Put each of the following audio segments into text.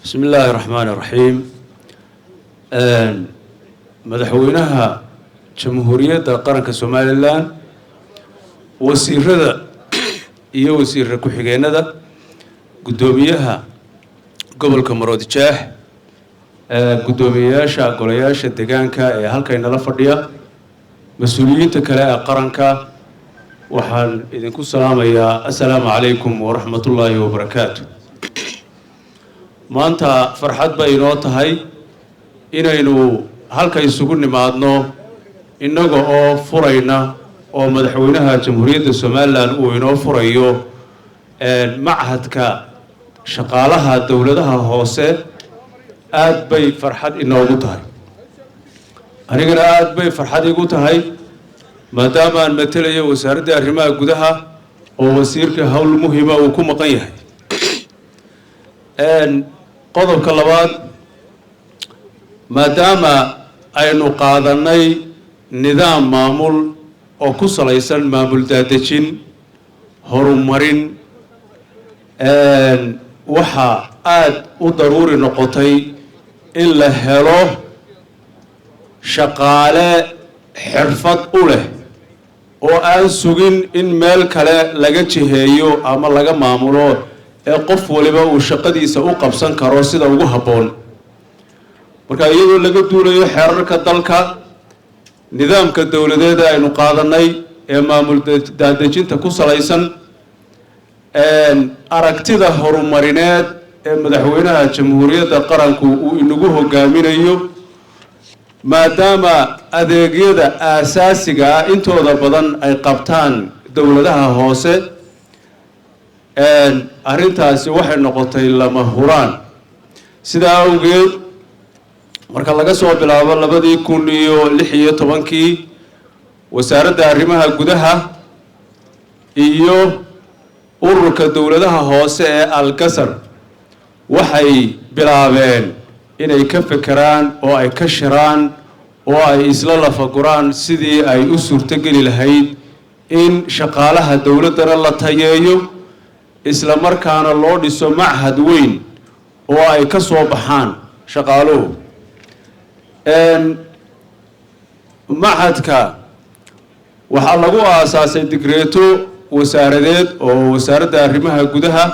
بسم الله الرحمن الرحيم. مدحوينها جمهورية قرنك سوماليلاند وزيرada iyo wasiir ku-xigeenada gudoomiyaha gobolka Maroodijeex gudoomiyaasha golayaasha deegaanka ee halkay nala fadhiya mas'uuliyiinta kale ee qaranka waxaan idinku salaamayaa assalaamu calaykum wa rahmatullaahi wa barakaatuh. maanta farxad bay inoo tahay inaynu halka isugu nimaadno inaga oo furayna oo madaxweynaha jamhuuriyadda Soomaaliland uu inoo furayo machadka shaqaalaha dawladaha hoose. aad bay farxad inoogu tahay, anigana aad bay farxad igu tahay maadaama aan matalayo wasaaradda arrimaha gudaha oo wasiirka hawl muhiima uu ku maqan yahay. qodobka labaad, maadaama aynu qaadanay nidaam maamul oo ku salaysan maamul daadejin horumarin, waxa aad u daruuri noqotay in la helo shaqaale xirfad u leh oo aan sugin in meel kale laga jiheeyo ama laga maamulo ee qof waliba uu shaqadiisa u qabsan karo sida ugu habboon. marka iyadoo laga duulayo xeerarka dalka, nidaamka dawladeed aynu qaadanay ee maamul daadejinta ku salaysan, aragtida horumarineed ee madaxweynaha jamhuuriyadda qaranku uu inagu hogaaminayo, maadaama adeegyada aasaasiga ah intooda badan ay qabtaan dawladaha hoose, arrintaasi waxay noqotay lama huraan. sidaa awgeed marka laga soo bilaabo 2016 wasaaradda arrimaha gudaha iyo ururka dawladaha hoose ee Al-Qasar waxay bilaabeen inay ka fekeraan oo ay ka shiraan oo ay isla lafaguraan sidii ay u suurtageli lahayd in shaqaalaha dawladana la tayeeyo isla markaana loo dhiso machad weyn oo ay ka soo baxaan shaqaaluhu. machadka waxaa lagu aasaasay digreeto wasaaradeed oo wasaaradda arrimaha gudaha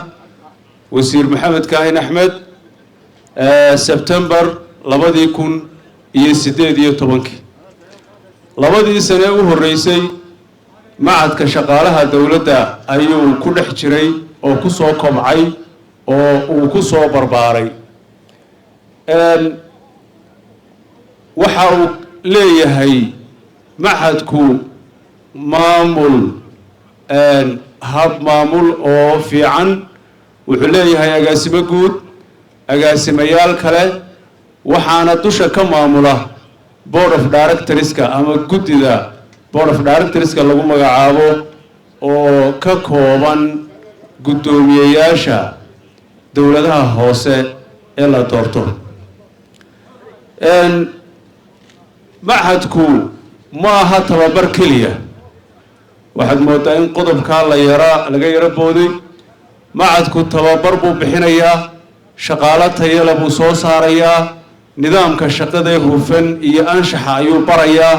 wasiir Maxamed Kaahin Axmed September 2018. labadii sane u horeysay machadka shaqaalaha dawladda ayuu ku dhex jiray oo ku soo kobcay oo uu ku soo barbaaray. waxa uu leeyahay machadku maamul hab maamul oo fiican, wuxuu leeyahay agaasimo guud, agaasimayaal kale, waxaana dusha ka maamula board of directorska ama guddida board of directorska lagu magacaabo oo ka kooban guddoomiyeyaasha dawladaha hoose ee la doorto. machadku ma aha tababar keliya, waxaad moodaa in qodobkaa laga yaro booday. machadku tababar buu bixinayaa, shaqaalo tayale buu soo saarayaa, nidaamka shaqada hufan iyo anshaxa ayuu barayaa,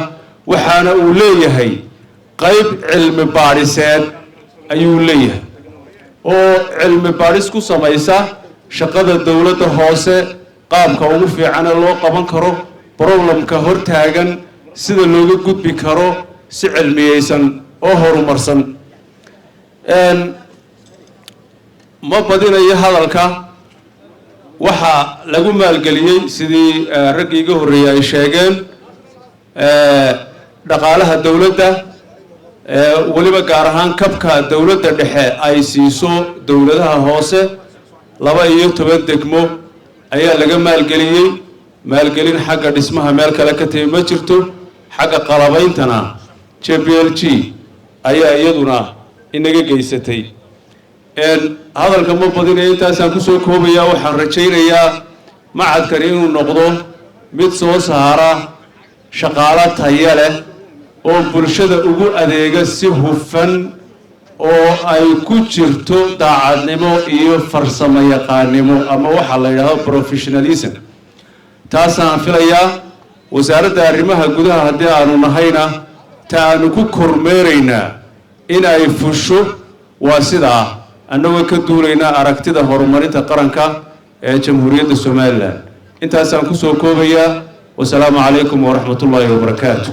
waxaana uu leeyahay qayb cilmi baadhiseed ayuu leeyahay oo cilmi baadhis ku samaysa shaqada dawladda hoose, qaabka ugu fiican ee loo qaban karo, problemka hortaagan sida looga gudbi karo si cilmiyeysan oo horumarsan. ma badinayo hadalka, waxaa lagu maalgeliyey sidii raggii iga horreeyay ay sheegeen dhaqaalaha dawladda, weliba gaar ahaan kabka dawladda dhexe ay siiso dawladaha hoose. 12 degmo ayaa laga maalgeliyey. maalgelin xagga dhismaha meel kale ka timi ma jirto, xagga qalabeyntana JPLG ayaa iyaduna inaga geysatay. hadalka ma badinayo, intaasaan kusoo koobayaa. waxaan rajaynayaa machadkani inuu noqdo mid soo saara shaqaalo tayo leh oo bulshada ugu adeega si hufan oo ay ku jirto daacadnimo iyo farsamo yaqaannimo ama waxa la yiraahdo professionalism taasaan filayaa wasaaradda arrimaha gudaha haddii aanu nahayna taanu ku kormeeraynaa in ay fusho waa sidaa annagoo ka duulaynaa aragtida horumarinta qaranka ee jamhuuriyadda Soomaaliland intaasaan ku soo koobayaa wasalaamu calaykum waraxmatullaahi wabarakaatuh